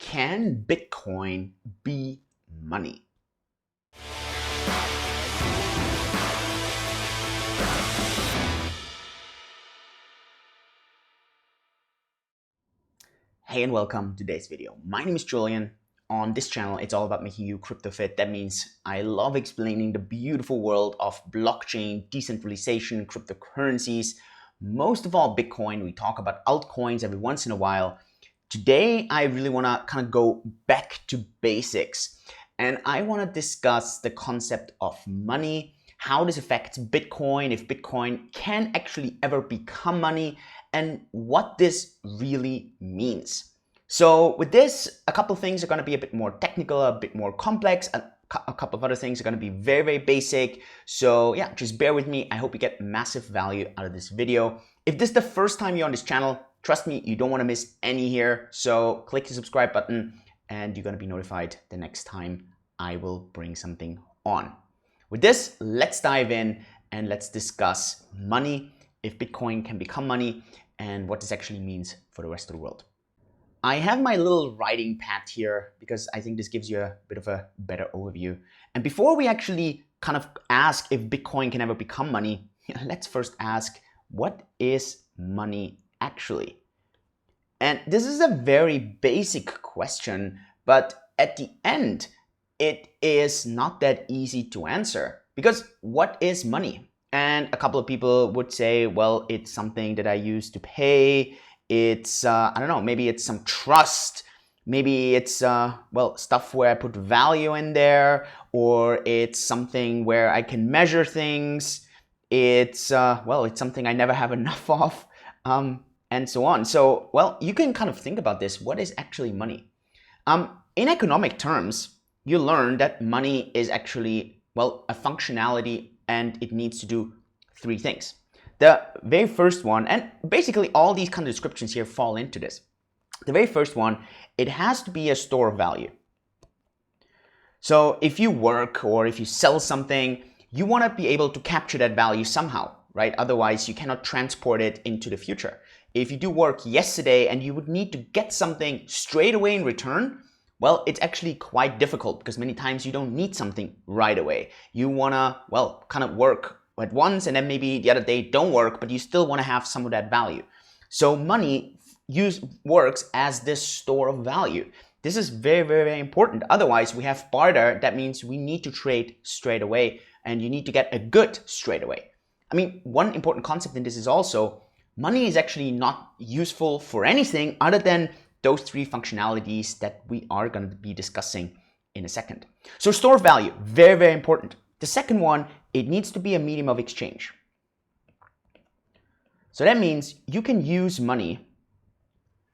Can Bitcoin be money? Hey and welcome to today's video. My name is Julian. On this channel, it's all about making you cryptofit. That means I love explaining the beautiful world of blockchain, decentralization, cryptocurrencies. Most of all, Bitcoin. We talk about altcoins every once in a while. Today, I really want to kind of go back to basics. And I want to discuss the concept of money, how this affects Bitcoin, if Bitcoin can actually ever become money, and what this really means. So with this, a couple of things are going to be a bit more technical, a bit more complex, and a couple of other things are going to be very, very basic. So yeah, just bear with me. I hope you get massive value out of this video. If this is the first time you're on this channel, trust me, you don't want to miss any here. So click the subscribe button and you're going to be notified the next time I will bring something on. With this, let's dive in and let's discuss money, if Bitcoin can become money, and what this actually means for the rest of the world. I have my little writing pad here because I think this gives you a bit of a better overview. And before we actually kind of ask if Bitcoin can ever become money, let's first ask, what is money actually? And this is a very basic question, but at the end, it is not that easy to answer, because what is money? And a couple of people would say, well, it's something that I use to pay. It's, I don't know, maybe it's some trust. Maybe it's, well, stuff where I put value in there, or it's something where I can measure things. It's, well, it's something I never have enough of, and so on. So, well, you can kind of think about this. What is actually money? In economic terms, you learn that money is actually, well, a functionality, and it needs to do three things. The very first one, and basically all these kind of descriptions here fall into this. The very first one, it has to be a store of value. So if you work or if you sell something, you want to be able to capture that value somehow, right? Otherwise, you cannot transport it into the future. If you do work yesterday and you would need to get something straight away in return, well, it's actually quite difficult because many times you don't need something right away. You want to, well, kind of work at once and then maybe the other day don't work, but you still want to have some of that value. So money works as this store of value. This is very, very, very important. Otherwise, we have barter. That means we need to trade straight away and you need to get a good straight away. I mean, one important concept in this is also money is actually not useful for anything other than those three functionalities that we are going to be discussing in a second. So store of value, very, very important. The second one, it needs to be a medium of exchange. So that means you can use money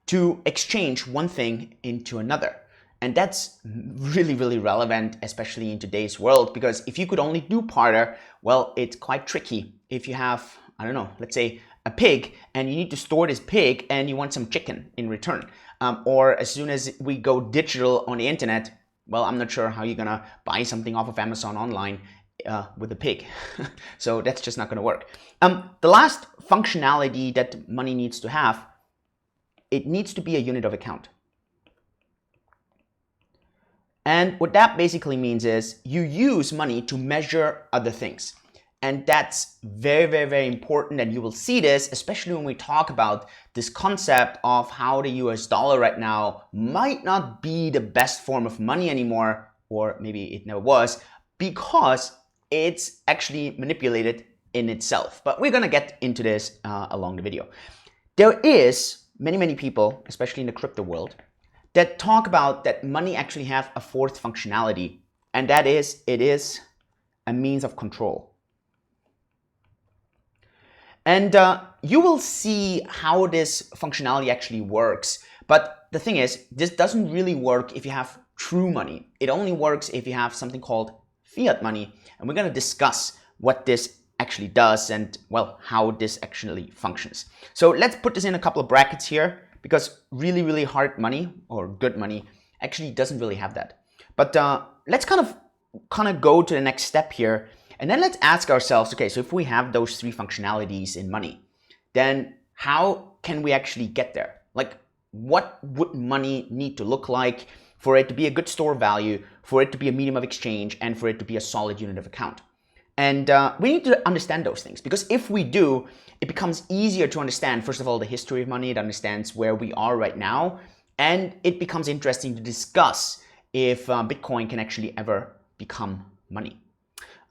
to exchange one thing into another. And that's really, really relevant, especially in today's world, because if you could only do barter, well, it's quite tricky. If you have, I don't know, let's say a pig and you need to store this pig and you want some chicken in return. Or as soon as we go digital on the internet, well, I'm not sure how you're going to buy something off of Amazon online with a pig. So that's just not going to work. The last functionality that money needs to have, it needs to be a unit of account. And what that basically means is you use money to measure other things. And that's very, very, very important. And you will see this, especially when we talk about this concept of how the US dollar right now might not be the best form of money anymore, or maybe it never was, because it's actually manipulated in itself. But we're going to get into this along the video. There is many, many people, especially in the crypto world, that talk about that money actually have a fourth functionality. And that is, it is a means of control. And you will see how this functionality actually works. But the thing is, this doesn't really work if you have true money. It only works if you have something called fiat money. And we're going to discuss what this actually does and, well, how this actually functions. So let's put this in a couple of brackets here, because really, really hard money or good money actually doesn't really have that. But let's kind of go to the next step here. And then let's ask ourselves, okay, so if we have those three functionalities in money, then how can we actually get there? Like, what would money need to look like for it to be a good store of value, for it to be a medium of exchange, and for it to be a solid unit of account. And we need to understand those things, because if we do, it becomes easier to understand, first of all, the history of money. It understands where we are right now, and it becomes interesting to discuss if Bitcoin can actually ever become money.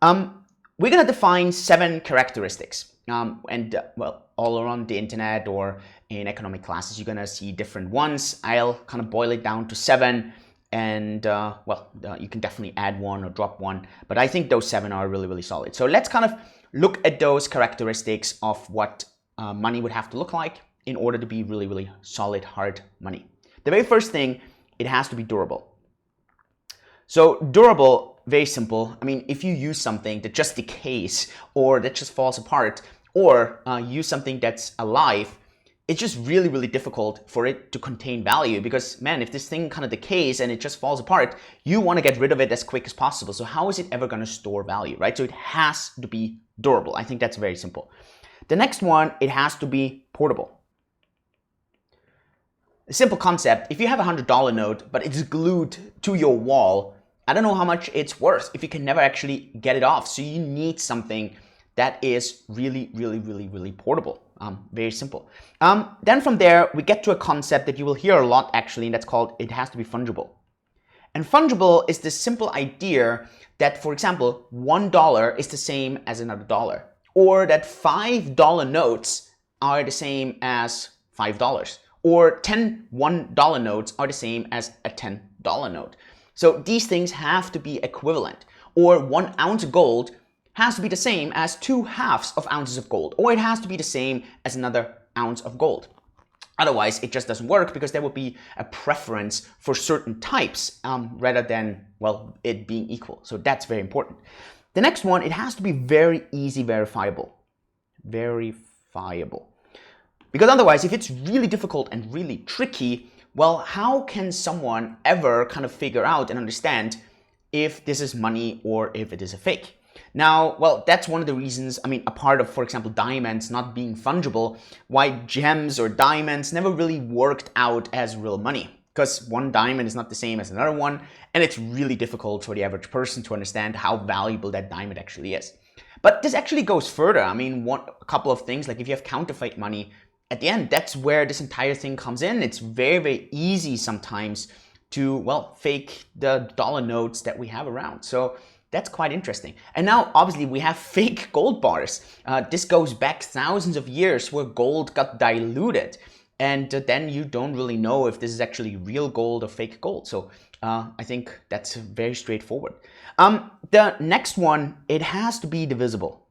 We're going to define 7 characteristics. Well, all around the internet or in economic classes, you're going to see different ones. I'll kind of boil it down to 7. And you can definitely add one or drop one, but I think those 7 are really, really solid. So let's kind of look at those characteristics of what money would have to look like in order to be really, really solid, hard money. The very first thing, it has to be durable. So durable, very simple. I mean, if you use something that just decays or that just falls apart, or use something that's alive, it's just really, really difficult for it to contain value, because, man, if this thing kind of decays and it just falls apart, you want to get rid of it as quick as possible. So how is it ever going to store value, right? So it has to be durable. I think that's very simple. The next one, it has to be portable. A simple concept: if you have a $100 note, but it's glued to your wall, I don't know how much it's worth if you can never actually get it off. So you need something that is really, really, really, really portable. Very simple. Then from there, we get to a concept that you will hear a lot actually, and that's called, it has to be fungible. And fungible is this simple idea that, for example, $1 is the same as another dollar, or that $5 notes are the same as $5, or 10 $1 notes are the same as a $10 note. So these things have to be equivalent, or 1 ounce of gold has to be the same as 2/2 ounces of gold, or it has to be the same as another ounce of gold. Otherwise, it just doesn't work, because there would be a preference for certain types rather than, well, it being equal. So that's very important. The next one, it has to be very easy verifiable. Verifiable. Because otherwise, if it's really difficult and really tricky, well, how can someone ever kind of figure out and understand if this is money or if it is a fake? Now, well, that's one of the reasons, I mean, a part of, for example, diamonds not being fungible, why gems or diamonds never really worked out as real money. Because one diamond is not the same as another one, and it's really difficult for the average person to understand how valuable that diamond actually is. But this actually goes further. I mean, a couple of things, like if you have counterfeit money, at the end, that's where this entire thing comes in. It's very, very easy sometimes to, well, fake the dollar notes that we have around. So that's quite interesting. And now, obviously, we have fake gold bars. This goes back thousands of years where gold got diluted. And then you don't really know if this is actually real gold or fake gold. So I think that's very straightforward. The next one, it has to be divisible.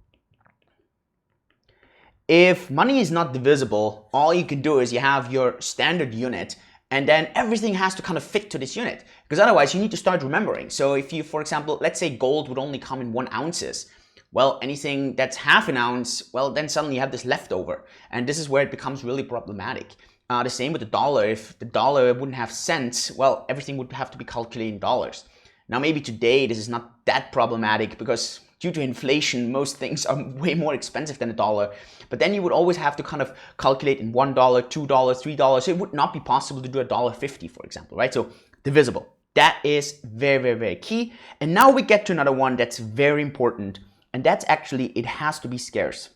If money is not divisible, all you can do is you have your standard unit, and then everything has to kind of fit to this unit, because otherwise you need to start remembering. So if you, for example, let's say gold would only come in 1 ounces. Well, anything that's 1/2 ounce, well, then suddenly you have this leftover. And this is where it becomes really problematic. The same with the dollar. If the dollar wouldn't have cents, well, everything would have to be calculated in dollars. Now, maybe today this is not that problematic, because due to inflation, most things are way more expensive than a dollar. But then you would always have to kind of calculate in $1, $2, $3. So it would not be possible to do $1.50, for example, right? So divisible. That is very, very, very key. And now we get to another one that's very important. And that's actually, it has to be scarce.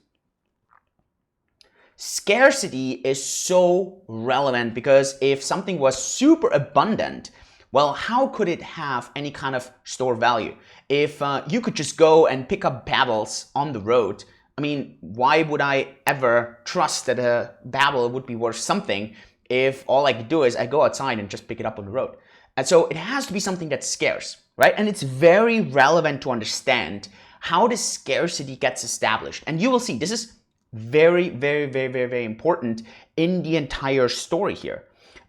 Scarcity is so relevant, because if something was super abundant, well, how could it have any kind of store value? If you could just go and pick up pebbles on the road, I mean, why would I ever trust that a pebble would be worth something if all I could do is I go outside and just pick it up on the road? And so it has to be something that's scarce, right? And it's very relevant to understand how this scarcity gets established. And you will see this is very, very, very, very, very important in the entire story here.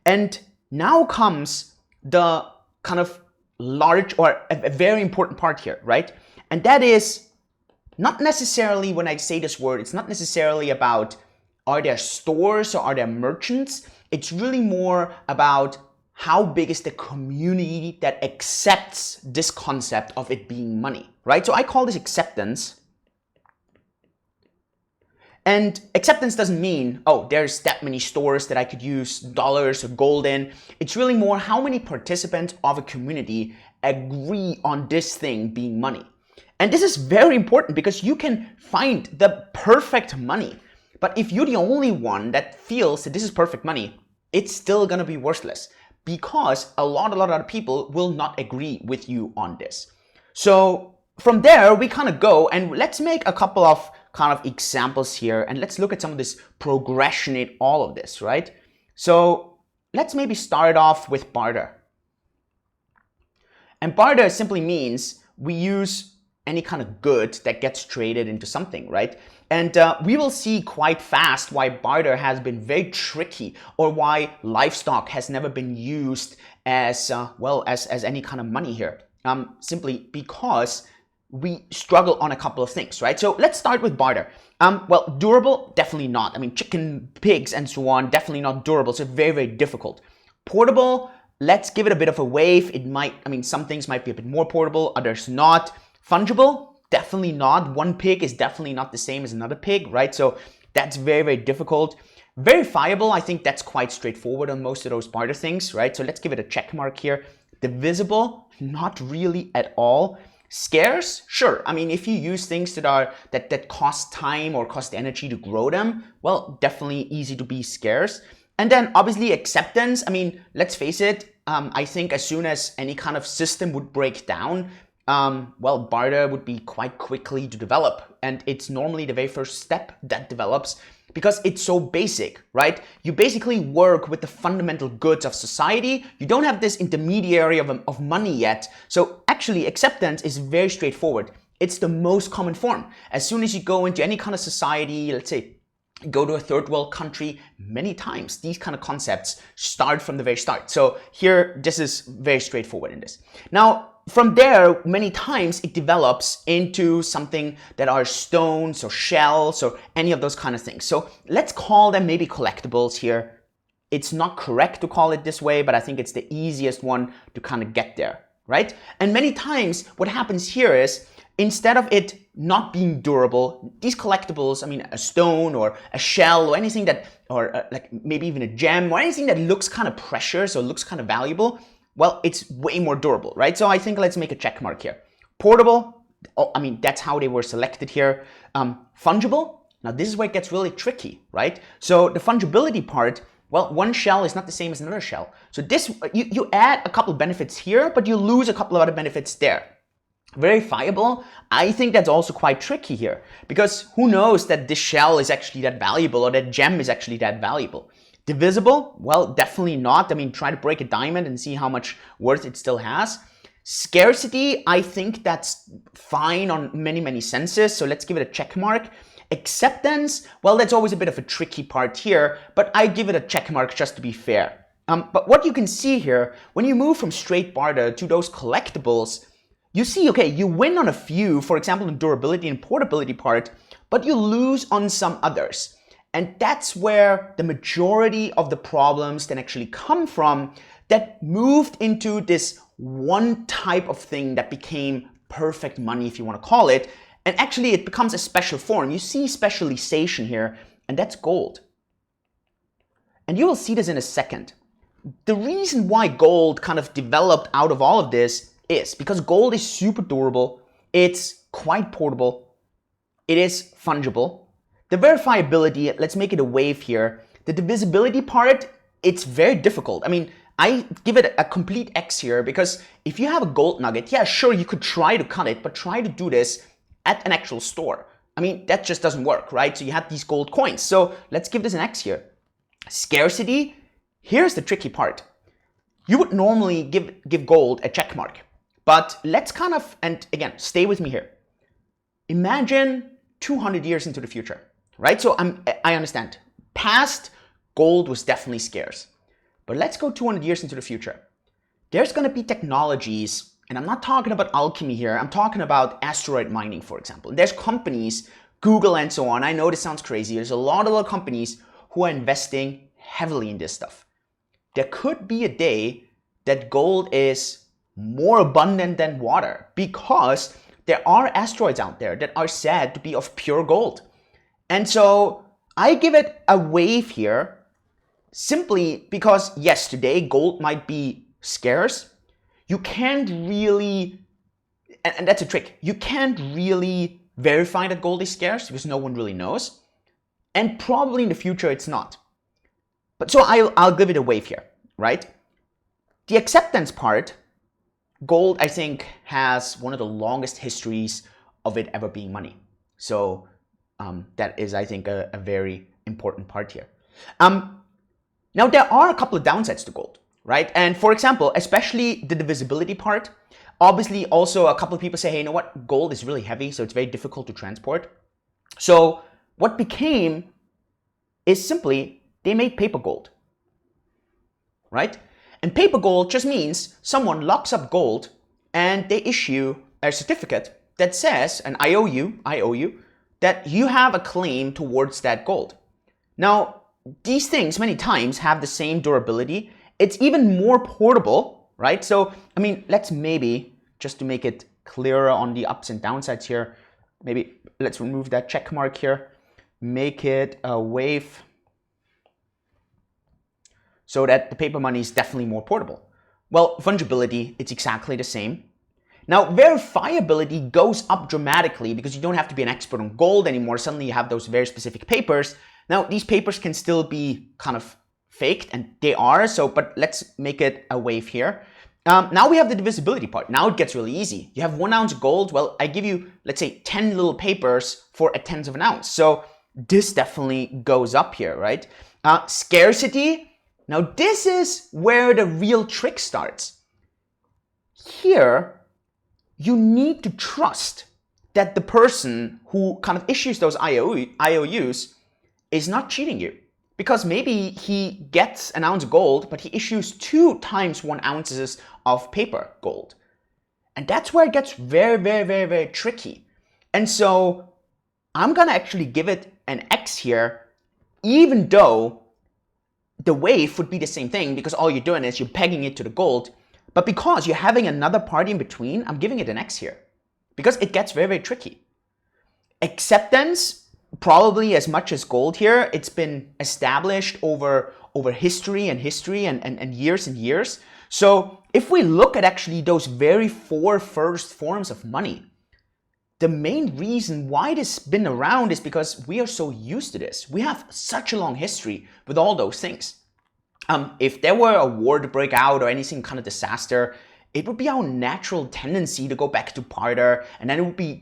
And now comes the kind of large, or a very important part here, right? And that is not necessarily, when I say this word, it's not necessarily about are there stores or are there merchants. It's really more about how big is the community that accepts this concept of it being money, right? So I call this acceptance. And acceptance doesn't mean, oh, there's that many stores that I could use dollars or gold in. It's really more how many participants of a community agree on this thing being money. And this is very important because you can find the perfect money. But if you're the only one that feels that this is perfect money, it's still going to be worthless because a lot of other people will not agree with you on this. So from there, we kind of go and let's make a couple of kind of examples here and let's look at some of this progression in all of this, right? So let's maybe start off with barter. And barter simply means we use any kind of good that gets traded into something, right? And we will see quite fast why barter has been very tricky or why livestock has never been used as well as any kind of money here. Simply because we struggle on a couple of things, right? So let's start with barter. Well, durable, definitely not. I mean, chicken, pigs, and so on, definitely not durable. So very, very difficult. Portable, let's give it a bit of a wave. It might, I mean, some things might be a bit more portable, others not. Fungible, definitely not. One pig is definitely not the same as another pig, right? So that's very, very difficult. Verifiable, I think that's quite straightforward on most of those barter things, right? So let's give it a check mark here. Divisible, not really at all. Scarce, sure. I mean, if you use things that cost time or cost energy to grow them, well, definitely easy to be scarce. And then obviously acceptance. I mean, let's face it. I think as soon as any kind of system would break down, well, barter would be quite quickly to develop. And it's normally the very first step that develops because it's so basic, right? You basically work with the fundamental goods of society. You don't have this intermediary of money yet. So actually acceptance is very straightforward. It's the most common form. As soon as you go into any kind of society, let's say, go to a third world country, many times these kind of concepts start from the very start. So here, this is very straightforward in this. Now, from there, many times it develops into something that are stones or shells or any of those kind of things. So let's call them maybe collectibles here. It's not correct to call it this way, but I think it's the easiest one to kind of get there, right? And many times what happens here is instead of it not being durable, these collectibles, I mean, a stone or a shell or anything that, or like maybe even a gem or anything that looks kind of precious or looks kind of valuable, well, it's way more durable, right? So I think let's make a check mark here. Portable, oh, I mean, that's how they were selected here. Fungible, now this is where it gets really tricky, right? So the fungibility part, well, one shell is not the same as another shell. So this, you add a couple of benefits here, but you lose a couple of other benefits there. Verifiable, I think that's also quite tricky here because who knows that this shell is actually that valuable or that gem is actually that valuable. Divisible, well, definitely not. I mean, try to break a diamond and see how much worth it still has. Scarcity, I think that's fine on many, many senses. So let's give it a check mark. Acceptance, well, that's always a bit of a tricky part here, but I give it a check mark just to be fair. But what you can see here, when you move from straight barter to those collectibles, you see, okay, you win on a few, for example, the durability and portability part, but you lose on some others. And that's where the majority of the problems then actually come from that moved into this one type of thing that became perfect money, if you want to call it. And actually it becomes a special form. You see specialization here, and that's gold. And you will see this in a second. The reason why gold kind of developed out of all of this is because gold is super durable, it's quite portable, it is fungible. The verifiability, let's make it a wave here. The divisibility part, it's very difficult. I mean, I give it a complete X here because if you have a gold nugget, yeah, sure, you could try to cut it, but try to do this at an actual store. I mean, that just doesn't work, right? So you have these gold coins. So let's give this an X here. Scarcity, here's the tricky part. You would normally give gold a check mark, but let's kind of, and again, stay with me here. Imagine 200 years into the future. Right? So I understand. Past, gold was definitely scarce. But let's go 200 years into the future. There's going to be technologies, and I'm not talking about alchemy here. I'm talking about asteroid mining, for example. There's companies, Google and so on. I know this sounds crazy. There's a lot of companies who are investing heavily in this stuff. There could be a day that gold is more abundant than water because there are asteroids out there that are said to be of pure gold. And so I give it a wave here simply because, yes, today gold might be scarce. You can't really, and that's a trick, you can't really verify that gold is scarce because no one really knows. And probably in the future it's not. But so I'll give it a wave here, right? The acceptance part, gold, I think, has one of the longest histories of it ever being money. So that is, I think, a very important part here. Now, there are a couple of downsides to gold, right? And for example, especially the divisibility part. Obviously, also a couple of people say, hey, you know what? Gold is really heavy, so it's very difficult to transport. So what became is simply they made paper gold, right? And paper gold just means someone locks up gold and they issue a certificate that says, and I owe you, that you have a claim towards that gold. Now, these things many times have the same durability. It's even more portable, right? So, I mean, let's maybe, just to make it clearer on the ups and downsides here, maybe let's remove that check mark here, make it a wave so that the paper money is definitely more portable. Well, fungibility, it's exactly the same. Now, verifiability goes up dramatically because you don't have to be an expert on gold anymore. Suddenly you have those very specific papers. Now, these papers can still be kind of faked, and they are, so, but let's make it a wave here. Now we have the divisibility part. Now it gets really easy. You have 1 ounce gold. Well, I give you, let's say, 10 little papers for a tenth of an ounce. So this definitely goes up here, right? Scarcity. Now this is where the real trick starts. Here, you need to trust that the person who kind of issues those IOUs is not cheating you. Because maybe he gets an ounce gold, but he issues 2 times 1 ounces of paper gold. And that's where it gets very, very, very, very tricky. And so I'm gonna actually give it an X here, even though the wave would be the same thing because all you're doing is you're pegging it to the gold. But because you're having another party in between, I'm giving it an X here because it gets very, very tricky. Acceptance, probably as much as gold here. It's been established over history and years and years. So if we look at actually those very 4 first forms of money, the main reason why this has been around is because we are so used to this. We have such a long history with all those things. If there were a war to break out or anything kind of disaster, it would be our natural tendency to go back to barter, and then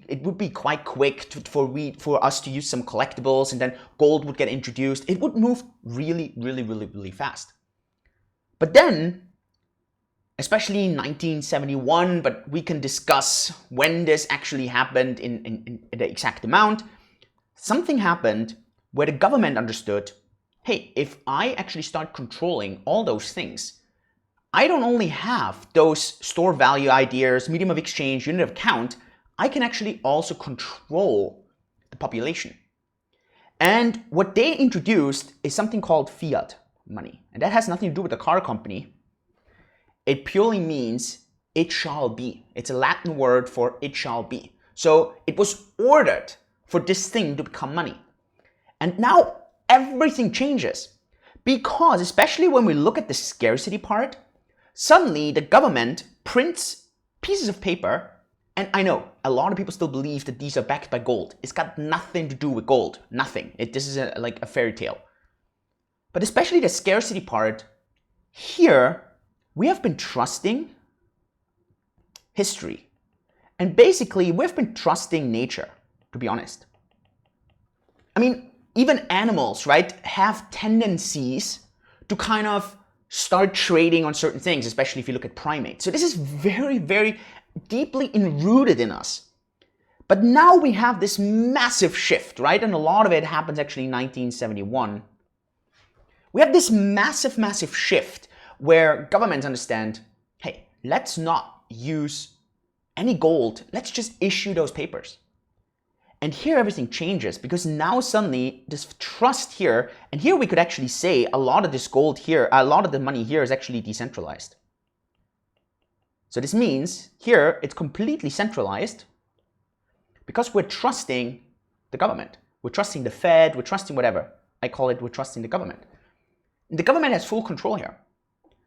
it would be quite quick for us to use some collectibles, and then gold would get introduced. It would move really, really, really, really fast. But then, especially in 1971, but we can discuss when this actually happened in the exact amount, something happened where the government understood, hey, if I actually start controlling all those things, I don't only have those store value ideas, medium of exchange, unit of count, I can actually also control the population. And what they introduced is something called fiat money. And that has nothing to do with the car company. It purely means it shall be. It's a Latin word for it shall be. So it was ordered for this thing to become money. And now everything changes because, especially when we look at the scarcity part, suddenly the government prints pieces of paper, and I know a lot of people still believe that these are backed by gold. It's got nothing to do with gold, nothing. This is like a fairy tale. But especially the scarcity part, here we have been trusting history. And basically we've been trusting nature, to be honest. I mean, even animals, right, have tendencies to kind of start trading on certain things, especially if you look at primates. So this is very, very deeply enrooted in us. But now we have this massive shift, right? And a lot of it happens actually in 1971. We have this massive, massive shift where governments understand, hey, let's not use any gold. Let's just issue those papers. And here everything changes because now suddenly this trust here, and here we could actually say a lot of this gold here, a lot of the money here is actually decentralized. So this means here it's completely centralized because we're trusting the government. We're trusting the Fed, we're trusting whatever. I call it, we're trusting the government. The government has full control here.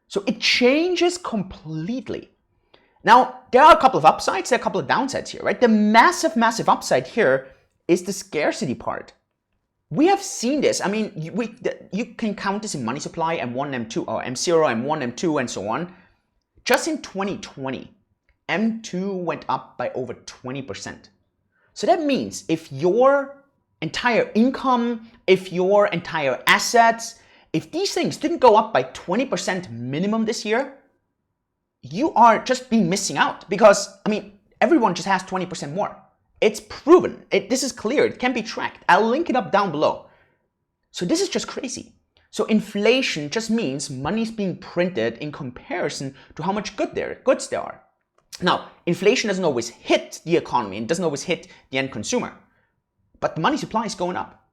So it changes completely. Now, there are a couple of upsides, there are a couple of downsides here, right? The massive, massive upside here is the scarcity part. We have seen this. I mean, you can count this in money supply, M1, M2, or M0, M1, M2, and so on. Just in 2020, M2 went up by over 20%. So that means if your entire income, if your entire assets, if these things didn't go up by 20% minimum this year, you are just missing out, because, I mean, everyone just has 20% more. It's proven. This is clear. It can be tracked. I'll link it up down below. So this is just crazy. So inflation just means money's being printed in comparison to how much goods there are. Now, inflation doesn't always hit the economy. It doesn't always hit the end consumer. But the money supply is going up.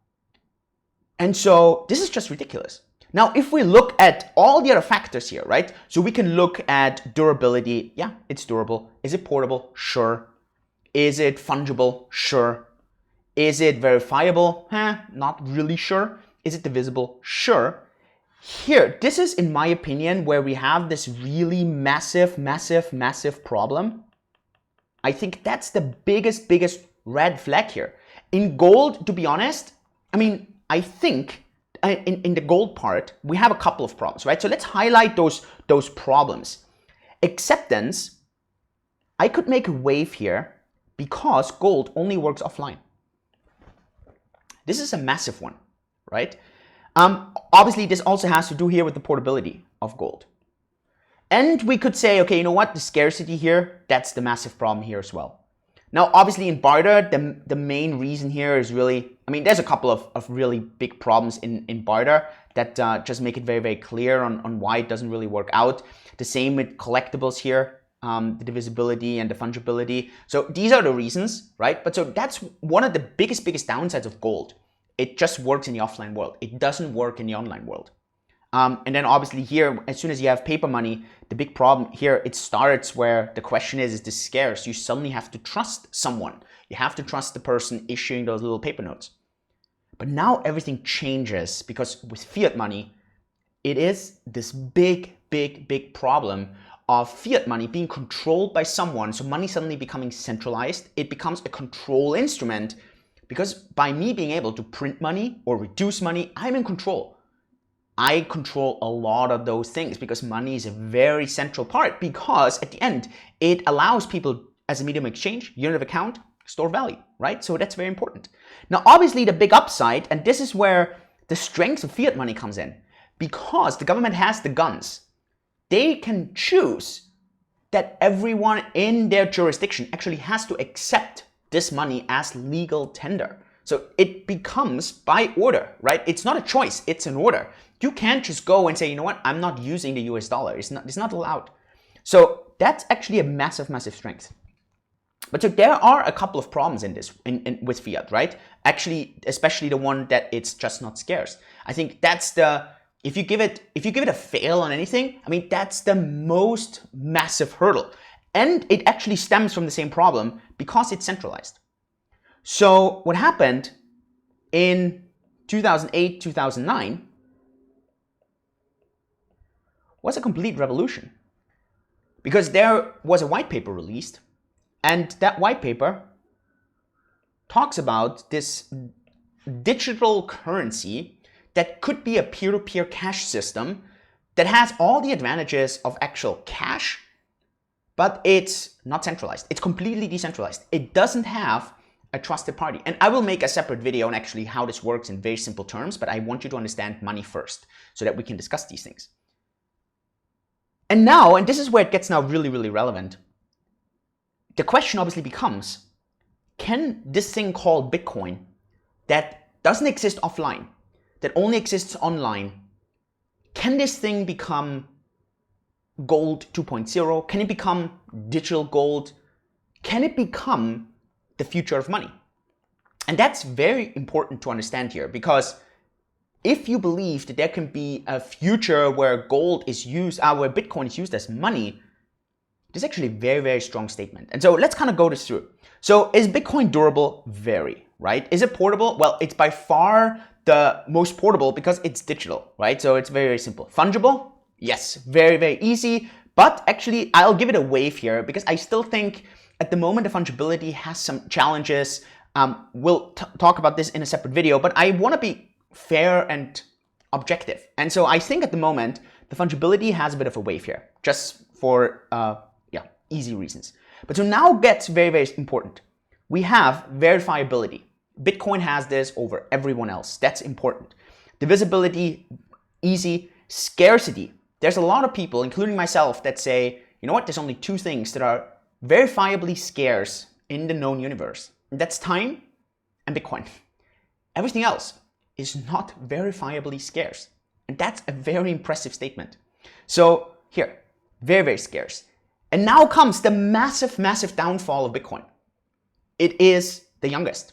And so this is just ridiculous. Now, if we look at all the other factors here, right? So we can look at durability. Yeah, it's durable. Is it portable? Sure. Is it fungible? Sure. Is it verifiable? Not really sure. Is it divisible? Sure. Here, this is, in my opinion, where we have this really massive, massive, massive problem. I think that's the biggest red flag here. In gold, to be honest, I mean, I think in the gold part, we have a couple of problems, right? So let's highlight those problems. Acceptance, I could make a wave here because gold only works offline. This is a massive one, right? Obviously, this also has to do here with the portability of gold. And we could say, okay, you know what? The scarcity here, that's the massive problem here as well. Now, obviously in Barter, the main reason here is really, I mean, there's a couple of really big problems in Barter that just make it very, very clear on why it doesn't really work out. The same with collectibles here, the divisibility and the fungibility. So these are the reasons, right? But so that's one of the biggest downsides of gold. It just works in the offline world. It doesn't work in the online world. And then obviously here, as soon as you have paper money, the big problem here, it starts where the question is this scarce? You suddenly have to trust someone. You have to trust the person issuing those little paper notes. But now everything changes, because with fiat money, it is this big problem of fiat money being controlled by someone. So money suddenly becoming centralized. It becomes a control instrument, because by me being able to print money or reduce money, I'm in control. I control a lot of those things because money is a very central part, because at the end, it allows people as a medium of exchange, unit of account, store value, right? So that's very important. Now, obviously the big upside, and this is where the strength of fiat money comes in, because the government has the guns. They can choose that everyone in their jurisdiction actually has to accept this money as legal tender. So it becomes by order, right? It's not a choice, it's an order. You can't just go and say, you know what, I'm not using the US dollar. It's not allowed. So that's actually a massive strength. But so there are a couple of problems in this, with fiat, right? Actually, especially the one that it's just not scarce. I think that's the, if you give it a fail on anything, I mean, that's the most massive hurdle. And it actually stems from the same problem because it's centralized. So what happened in 2008, 2009 was a complete revolution, because there was a white paper released, and that white paper talks about this digital currency that could be a peer-to-peer cash system that has all the advantages of actual cash, but it's not centralized. It's completely decentralized. It doesn't have a trusted party. And I will make a separate video on actually how this works in very simple terms, but I want you to understand money first so that we can discuss these things. And now, and this is where it gets now really relevant, the question obviously becomes, can this thing called Bitcoin that doesn't exist offline, that only exists online, can this thing become gold 2.0? Can it become digital gold? Can it become the future of money? And that's very important to understand here, because if you believe that there can be a future where gold is used, where Bitcoin is used as money, this is actually a very strong statement. And so let's kind of go this through. So is Bitcoin durable? Very. right? Is it portable? Well, it's by far the most portable because it's digital, right? So it's very, very simple. Fungible? Yes, very, very easy. But actually, I'll give it a wave here because I still think at the moment the fungibility has some challenges. We'll talk about this in a separate video, but I want to be fair and objective. And so I think at the moment, the fungibility has a bit of a wave here, just for easy reasons. But so now gets very, very important. We have verifiability. Bitcoin has this over everyone else. That's important. Divisibility, easy. Scarcity. There's a lot of people, including myself, that say, you know what, there's only two things that are verifiably scarce in the known universe. And that's time and Bitcoin. Everything else is not verifiably scarce. And that's a very impressive statement. So here, very, very scarce. And now comes the massive, massive downfall of Bitcoin. It is the youngest.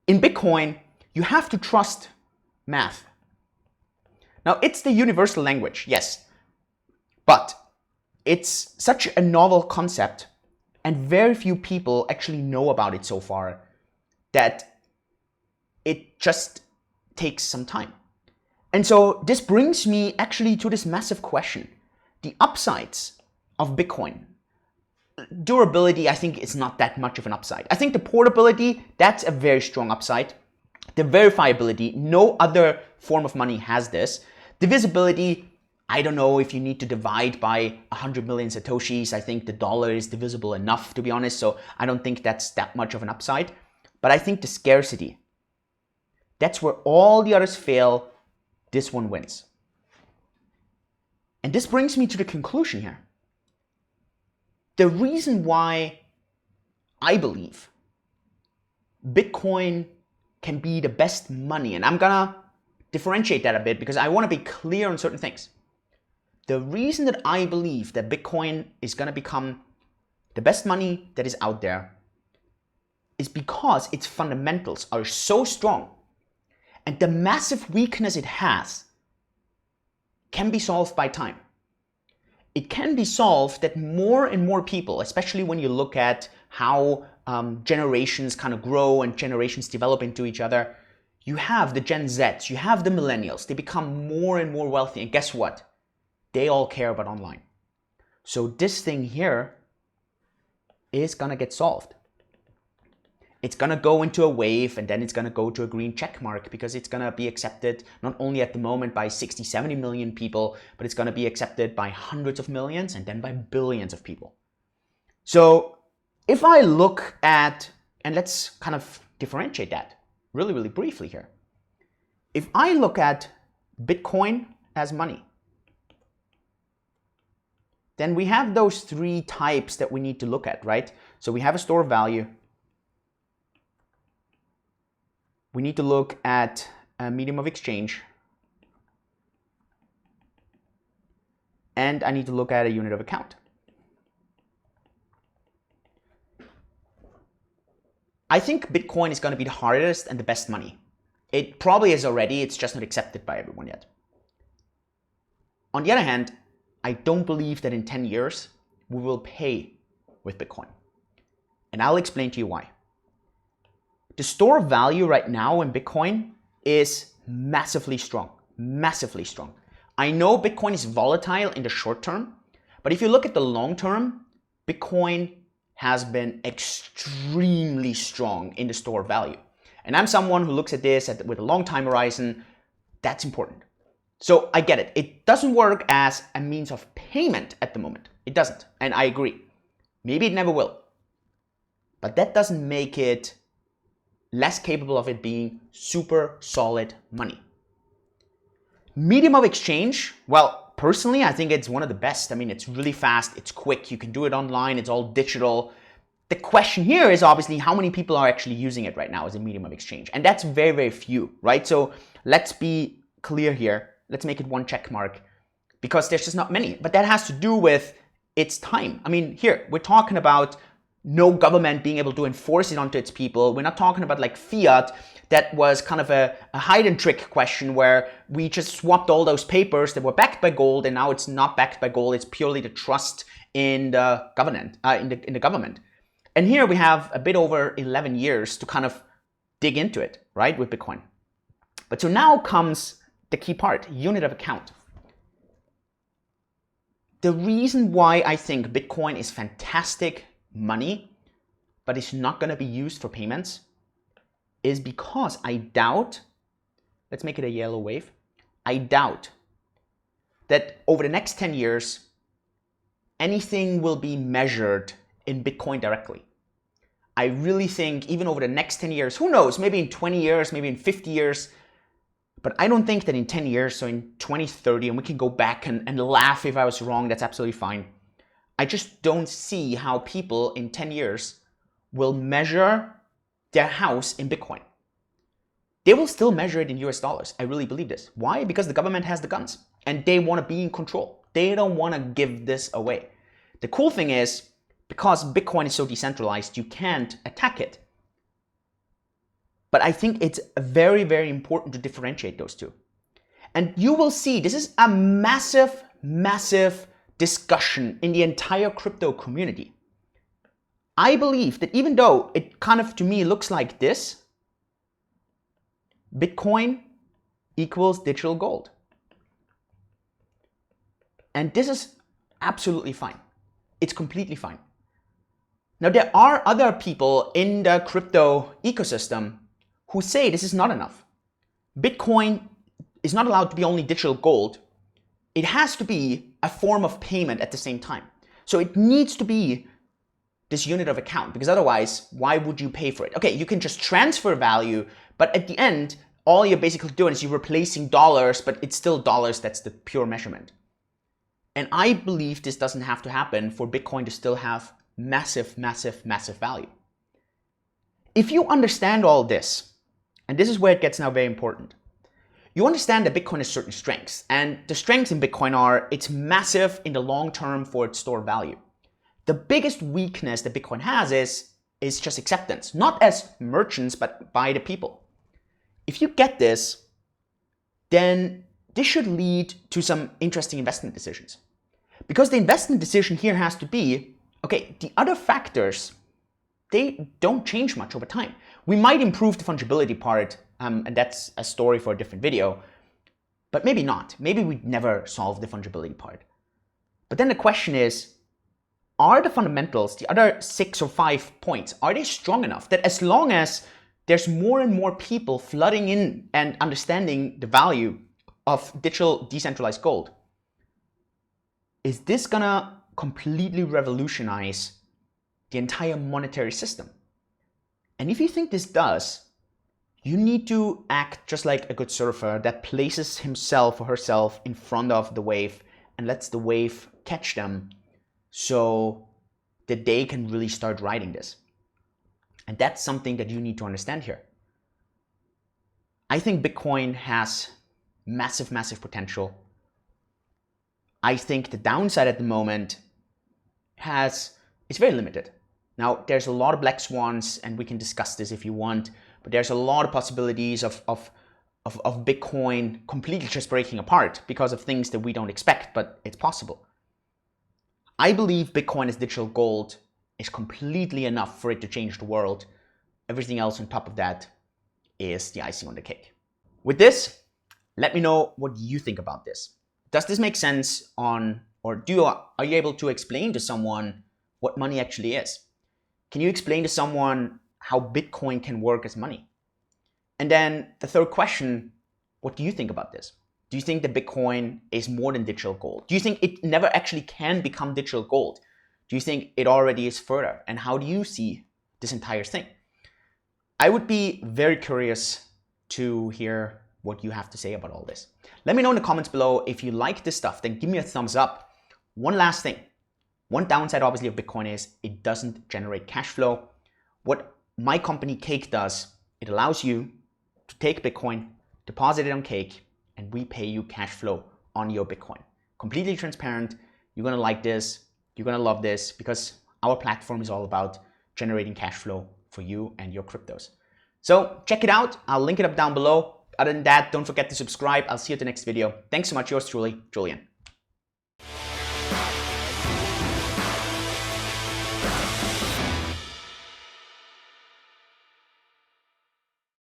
In Bitcoin, you have to trust math. Now, it's the universal language, yes, but it's such a novel concept and very few people actually know about it so far that it just takes some time. And so this brings me actually to this massive question. The upsides of Bitcoin. Durability, I think, is not that much of an upside. I think the portability, that's a very strong upside. The verifiability, no other form of money has this. Divisibility, I don't know if you need to divide by 100 million Satoshis. I think the dollar is divisible enough, to be honest. So I don't think that's that much of an upside. But I think the scarcity, that's where all the others fail. This one wins. And this brings me to the conclusion here. The reason why I believe Bitcoin can be the best money, and I'm gonna differentiate that a bit because I want to be clear on certain things. The reason that I believe that Bitcoin is gonna become the best money that is out there is because its fundamentals are so strong and the massive weakness it has can be solved by time. It can be solved that more and more people, especially when you look at how generations kind of grow and generations develop into each other, you have the Gen Zs, you have the millennials, they become more and more wealthy. And guess what? They all care about online. So this thing here is gonna get solved. It's gonna go into a wave and then it's gonna go to a green check mark because it's gonna be accepted not only at the moment by 60, 70 million people, but it's gonna be accepted by hundreds of millions and then by billions of people. So if I look at, and let's kind of differentiate that really, really briefly here. If I look at Bitcoin as money, then we have those three types that we need to look at, right? So we have a store of value. We need to look at a medium of exchange. And I need to look at a unit of account. I think Bitcoin is going to be the hardest and the best money. It probably is already, it's just not accepted by everyone yet. On the other hand, I don't believe that in 10 years we will pay with Bitcoin. And I'll explain to you why. The store of value right now in Bitcoin is massively strong, massively strong. I know Bitcoin is volatile in the short term, but if you look at the long term, Bitcoin has been extremely strong in the store of value. And I'm someone who looks at this with a long time horizon. That's important. So I get it. It doesn't work as a means of payment at the moment. It doesn't. And I agree. Maybe it never will. But that doesn't make it less capable of it being super solid money. Medium of exchange, well, personally, I think it's one of the best. I mean, it's really fast, it's quick, you can do it online, it's all digital. The question here is obviously how many people are actually using it right now as a medium of exchange. And that's very, very few, right? So let's be clear here. Let's make it one check mark because there's just not many. But that has to do with its time. I mean, here, we're talking about no government being able to enforce it onto its people. We're not talking about like Fiat. That was kind of a hide and trick question where we just swapped all those papers that were backed by gold and now it's not backed by gold. It's purely the trust in the government, in the government. And here we have a bit over 11 years to kind of dig into it, right, with Bitcoin. But so now comes the key part, unit of account. The reason why I think Bitcoin is fantastic money, but it's not going to be used for payments, is because I doubt, let's make it a yellow wave, I doubt that over the next 10 years, anything will be measured in Bitcoin directly. I really think even over the next 10 years, who knows, maybe in 20 years, maybe in 50 years, but I don't think that in 10 years, so in 2030, and we can go back and laugh if I was wrong, that's absolutely fine. I just don't see how people in 10 years will measure their house in Bitcoin. They will still measure it in US dollars. I really believe this. Why? Because the government has the guns and they want to be in control. They don't want to give this away. The cool thing is, because Bitcoin is so decentralized, you can't attack it. But I think it's very, very important to differentiate those two. And you will see, this is a massive, massive discussion in the entire crypto community. I believe that even though it kind of, to me, looks like this, Bitcoin equals digital gold. And this is absolutely fine. It's completely fine. Now, there are other people in the crypto ecosystem who say this is not enough. Bitcoin is not allowed to be only digital gold. It has to be a form of payment at the same time. So it needs to be this unit of account, because otherwise, why would you pay for it? Okay, you can just transfer value, but at the end, all you're basically doing is you're replacing dollars, but it's still dollars, that's the pure measurement. And I believe this doesn't have to happen for Bitcoin to still have massive, massive, massive value. If you understand all this, and this is where it gets now very important, you understand that Bitcoin has certain strengths, and the strengths in Bitcoin are it's massive in the long term for its stored value. The biggest weakness that Bitcoin has is just acceptance, not as merchants, but by the people. If you get this, then this should lead to some interesting investment decisions. Because the investment decision here has to be, okay, the other factors, they don't change much over time. We might improve the fungibility part, and that's a story for a different video, but maybe not. Maybe we'd never solve the fungibility part. But then the question is, are the fundamentals, the other 6 or 5 points, are they strong enough that as long as there's more and more people flooding in and understanding the value of digital decentralized gold, is this gonna completely revolutionize the entire monetary system? And if you think this does, you need to act just like a good surfer that places himself or herself in front of the wave and lets the wave catch them so that they can really start riding this. And that's something that you need to understand here. I think Bitcoin has massive, massive potential. I think the downside at the moment is very limited. Now, there's a lot of black swans, and we can discuss this if you want, but there's a lot of possibilities of Bitcoin completely just breaking apart because of things that we don't expect, but it's possible. I believe Bitcoin as digital gold is completely enough for it to change the world. Everything else on top of that is the icing on the cake. With this, let me know what you think about this. Does this make sense are you able to explain to someone what money actually is? Can you explain to someone how Bitcoin can work as money? And then the third question, what do you think about this? Do you think that Bitcoin is more than digital gold? Do you think it never actually can become digital gold? Do you think it already is further? And how do you see this entire thing? I would be very curious to hear what you have to say about all this. Let me know in the comments below. If you like this stuff, then give me a thumbs up. One last thing. One downside, obviously, of Bitcoin is it doesn't generate cash flow. What my company Cake does, it allows you to take Bitcoin, deposit it on Cake, and we pay you cash flow on your Bitcoin. Completely transparent. You're going to like this. You're going to love this because our platform is all about generating cash flow for you and your cryptos. So check it out. I'll link it up down below. Other than that, don't forget to subscribe. I'll see you at the next video. Thanks so much. Yours truly, Julian.